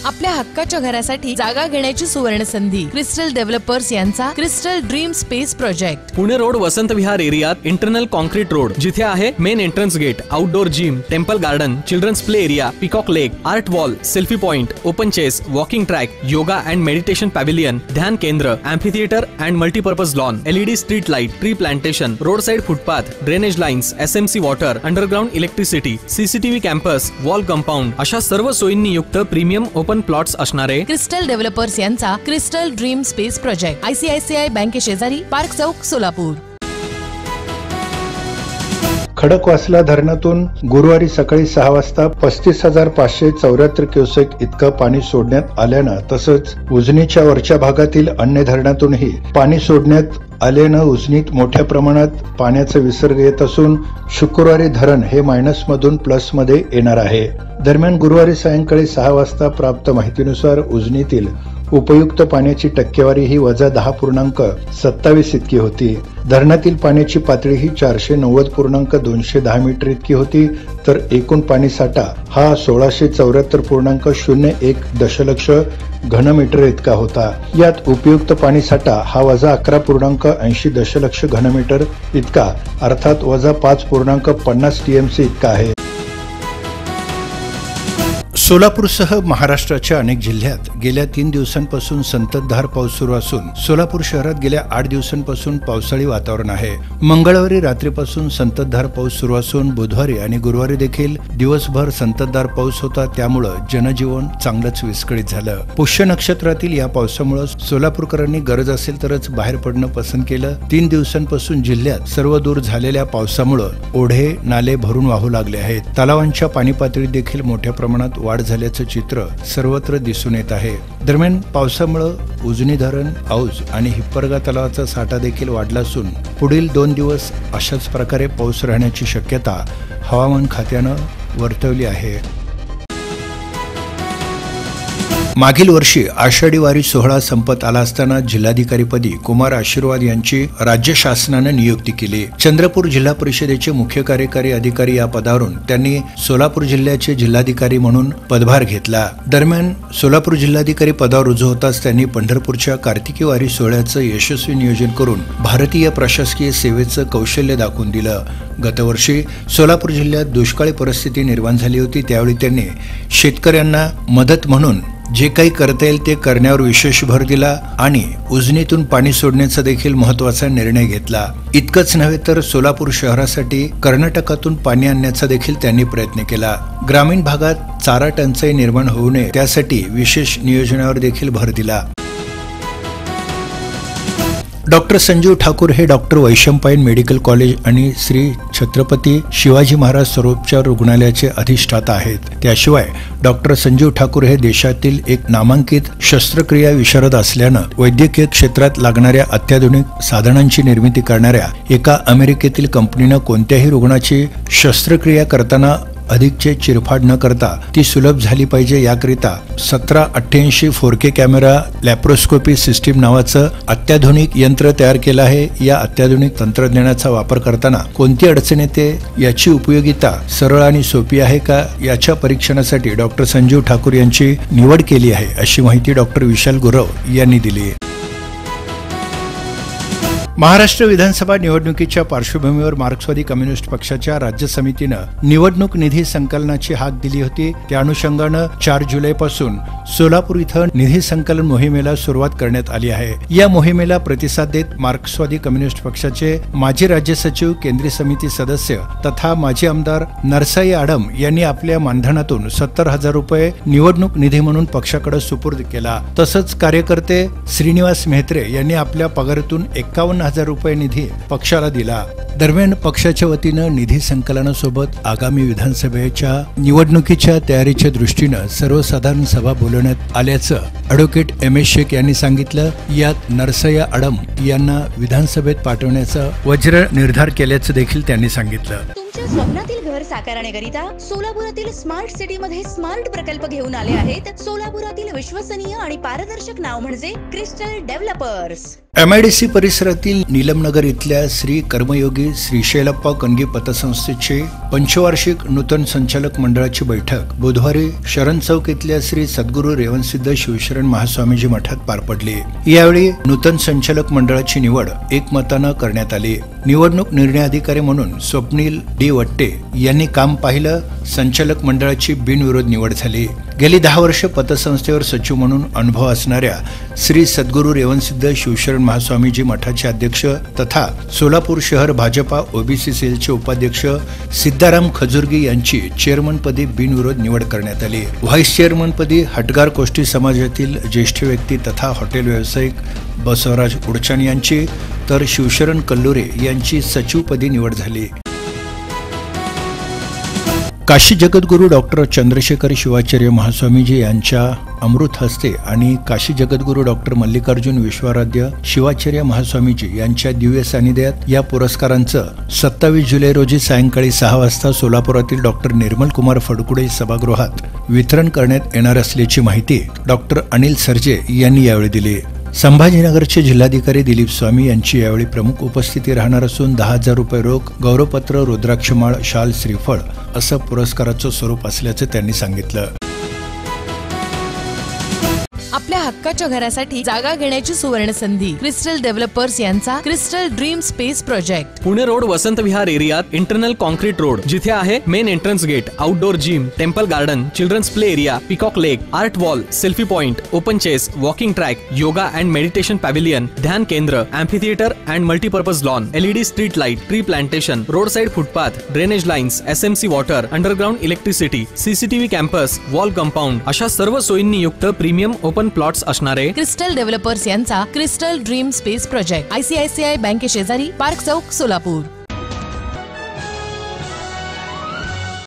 आपल्या हक्काच्या घरासाठी जागा घेण्याची सुवर्ण संधी। क्रिस्टल डेव्हलपर्स यांचा crystal dream space project. Pune road Vasant Vihar एरियात इंटरनल कॉन्क्रीट रोड, जिथे आहे main entrance gate, outdoor gym, temple garden, children's play area, peacock lake, art wall, selfie point, open chess, walking track, yoga and meditation pavilion, ध्यान केंद्र, amphitheatre and multipurpose lawn, LED street light, tree plantation, road side footpath, drainage lines, SMC water, underground electricity, CCTV campus, wall compound अशा सर्व सोयींनी युक्त premium open plots असणारे crystal developers यांचा crystal dream space project, ICICI बँके शेजारी, park चौक, सोलापूर। खडकवासला धरणातून गुरुवारी सकाळी 6 वाजता 35,574 क्युसेक इतकं पाणी सोडण्यात आल्यानं, तसंच उजनीच्या वरच्या भागातील अन्य धरणातूनही पाणी सोडण्यात आल्यानं उजनीत मोठ्या प्रमाणात पाण्याचा विसर्ग येत असून शुक्रवारी धरण हे मायनसमधून प्लसमध्ये येणार आहे। दरम्यान गुरुवारी सायंकाळी 6 वाजता प्राप्त माहितीनुसार उजनीतील उपयुक्त पाण्याची टक्केवारी ही -10.27 इतकी होती। धरणातील पाण्याची पातळी ही 490.210 मीटर इतकी होती, तर एकूण पाणी साठा हा 1674.01 दशलक्ष घनमीटर इतका होता। यात उपयुक्त पाणी साठा हा -11.80 दशलक्ष घनमीटर इतका, अर्थात -5.50 TMC इतका आहे। सोलापूरसह महाराष्ट्राच्या अनेक जिल्ह्यात गेल्या 3 दिवसांपासून संततधार पाऊस सुरू असून सोलापूर शहरात गेल्या 8 दिवसांपासून पावसाळी वातावरण आहे। मंगळवारी रात्रीपासून संततधार पाऊस सुरू असून बुधवारी आणि गुरुवारी देखील दिवसभर संततधार पाऊस होता, त्यामुळे जनजीवन चांगलंच विस्कळीत झालं। पुष्य नक्षत्रातील या पावसामुळे सोलापूरकरांनी गरज असेल तरच बाहेर पडणं पसंत केलं। 3 दिवसांपासून जिल्ह्यात सर्व दूर झालेल्या पावसामुळे ओढे नाले भरून वाहू लागले आहेत। तलावांच्या पाणी पातळीत देखील मोठ्या प्रमाणात वाढ झाल्याचं चित्र सर्वत्र दिसून येत आहे। दरम्यान पावसामुळे उजनी धरण, औज आणि हिप्परगा तलावाचा साठा देखील वाढला असून पुढील 2 दिवस अशाच प्रकारे पाऊस राहण्याची शक्यता हवामान खात्यानं वर्तवली आहे। मागील वर्षी आषाढी वारी सोहळा संपत आला असताना जिल्हाधिकारीपदी कुमार आशीर्वाद यांची राज्य शासनानं नियुक्ती केली। चंद्रपूर जिल्हा परिषदेचे मुख्य कार्यकारी अधिकारी या पदावरून त्यांनी सोलापूर जिल्ह्याचे जिल्हाधिकारी म्हणून पदभार घेतला। दरम्यान सोलापूर जिल्हाधिकारी पदावर रुजू होताच त्यांनी पंढरपूरच्या कार्तिकी वारी सोहळ्याचं यशस्वी नियोजन करून भारतीय प्रशासकीय सेवेचं कौशल्य दाखवून दिलं। गतवर्षी सोलापूर जिल्ह्यात दुष्काळी परिस्थिती निर्माण झाली होती, त्यावेळी त्यांनी शेतकऱ्यांना मदत म्हणून जे काही करता येईल ते करण्यावर विशेष भर दिला आणि उजनीतून पाणी सोडण्याचा देखील महत्त्वाचा निर्णय घेतला। इतकंच नव्हे तर सोलापूर शहरासाठी कर्नाटकातून पाणी आणण्याचा देखील त्यांनी प्रयत्न केला। ग्रामीण भागात चारा टंचाई निर्माण होऊ नये त्यासाठी विशेष नियोजनावर देखील भर दिला। डॉक्टर संजीव ठाकूर हे डॉक्टर वैशंपायन मेडिकल कॉलेज आणि श्री छत्रपती शिवाजी महाराज सर्वोपचार रुग्णालयाचे अधिष्ठाता आहेत। त्याशिवाय डॉक्टर संजीव ठाकूर हे देशातील एक नामांकित शस्त्रक्रिया विशारद असल्यानं वैद्यकीय क्षेत्रात लागणाऱ्या अत्याधुनिक साधनांची निर्मिती करणाऱ्या एका अमेरिकेतील कंपनीनं कोणत्याही रुग्णाची शस्त्रक्रिया करताना अधिकचे चिरफाड न करता ती सुलभ झाली पाहिजे याकरिता 1788 4K कॅमेरा लॅप्रोस्कोपी सिस्टीम नावाचं अत्याधुनिक यंत्र तयार केलं आहे। या अत्याधुनिक तंत्रज्ञानाचा वापर करताना कोणती अडचण येते, याची उपयोगिता सरळ आणि सोपी आहे का, याच्या परीक्षणासाठी डॉक्टर संजीव ठाकूर यांची निवड केली आहे, अशी माहिती डॉक्टर विशाल गुरव यांनी दिली। महाराष्ट्र विधानसभा निवडणुकीच्या पार्श्वभूमीवर मार्क्सवादी कम्युनिस्ट पक्षाच्या राज्य समितीनं निवडणूक निधी संकलनाची हाक दिली होती। त्या अनुषंगानं 4 जुलैपासून सोलापूर इथं निधी संकलन मोहिमेला सुरुवात करण्यात आली आहे। या मोहिमेला प्रतिसाद देत मार्क्सवादी कम्युनिस्ट पक्षाचे माजी राज्य सचिव, केंद्रीय समिती सदस्य तथा माजी आमदार नरसाई आडम यांनी आपल्या मानधनातून 70,000 रुपये निवडणूक निधी म्हणून पक्षाकडे सुपूर्द केला। तसंच कार्यकर्ते श्रीनिवास मेहत्रे यांनी आपल्या पगारातून 51,000 रुपये निधी पक्षाला दिला। दरम्यान पक्षाच्या वतीनं निधी संकलनासोबत आगामी विधानसभेच्या निवडणुकीच्या तयारीच्या दृष्टीनं सर्वसाधारण सभा बोलवण्यात आल्याचं ॲडव्होकेट MS शेख यांनी सांगितलं। यात नरसय्या आडम यांना विधानसभेत पाठवण्याचा वज्र निर्धार केल्याचं देखील त्यांनी सांगितलं। तुमच्या स्वप्नातील घर साकारण्याकरिता सोलापुरातील स्मार्ट सिटी मध्ये स्मार्ट प्रकल्प घेऊन आले आहेत। सोलापुरातील विश्वसनीय आणि पारदर्शक नाव म्हणजे क्रिस्टल डेव्हलपर्स। MIDC परिसरातील नीलमनगर इथल्या श्री कर्मयोगी श्रीशैलप्पा कणगी पतसंस्थेचे पंचवार्षिक नूतन संचालक मंडळाची बैठक बुधवारी शरण चौक इथल्या श्री सद्गुरू रेवणसिद्ध शिवशरण महास्वामीजी मठात पार पडली। यावेळी नूतन संचालक मंडळाची निवड एकमतानं करण्यात आली। निवडणूक निर्णय अधिकारी म्हणून स्वप्नील डी वट्टे यांनी काम पाहिलं। संचालक मंडळाची बिनविरोध निवड झाली। गेली 10 वर्ष पतसंस्थेवर सचिव म्हणून अनुभव असणाऱ्या श्री सद्गुरू रेवणसिद्ध शिवशरण महास्वामीजी मठाचे अध्यक्ष तथा सोलापूर शहर भाजपा ओबीसी सेलचे उपाध्यक्ष सिद्धाराम खजुर्गी यांची चेअरमनपदी बिनविरोध निवड करण्यात आली। व्हाईस चेअरमनपदी हटगार कोष्टी समाजातील ज्येष्ठ व्यक्ती तथा हॉटेल व्यावसायिक बसवराज उडचान यांची तर शिवशरण कल्लुरे यांची सचिवपदी निवड झाली। काशी जगद्गुरू डॉक्टर चंद्रशेखर शिवाचार्य महास्वामीजी यांच्या अमृत हस्ते आणि काशी जगद्गुरू डॉक्टर मल्लिकार्जुन विश्वाराध्य शिवाचार्य महास्वामीजी यांच्या दिव्य सानिध्यात या पुरस्कारांचं 27 जुलै रोजी सायंकाळी 6 वाजता सोलापुरातील डॉक्टर निर्मल कुमार फडकुडे सभागृहात वितरण करण्यात येणार असल्याची माहिती डॉक्टर अनिल सरजे यांनी यावेळी दिली। संभाजीनगरचे जिल्हाधिकारी दिलीप स्वामी यांची यावेळी प्रमुख उपस्थिती राहणार असून 10,000 रुपये रोख, गौरवपत्र, रुद्राक्षमाळ, शाल, श्रीफळ असं पुरस्काराचं स्वरूप असल्याचं त्यांनी सांगितलं। आपल्या हक्काच्या घरासाठी जागा घेण्याची सुवर्ण संधी क्रिस्टल डेव्हलपर्स यांचा crystal dream space project. Pune road Vasant Vihar एरियात इंटरनल कॉन्क्रीट रोड, जिथे आहे main entrance gate, outdoor gym, temple garden, children's play area, peacock lake, art wall, selfie point, open chess, walking track, yoga and meditation pavilion, ध्यान केंद्र, amphitheatre and multipurpose lawn, LED street light, tree plantation, road side footpath, drainage lines, SMC water, underground electricity, CCTV campus, wall compound अशा सर्व सोयींनी युक्त premium open plots असणारे crystal developers यांचा crystal dream space project ICICI बँके शेजारी, park चौक, सोलापूर।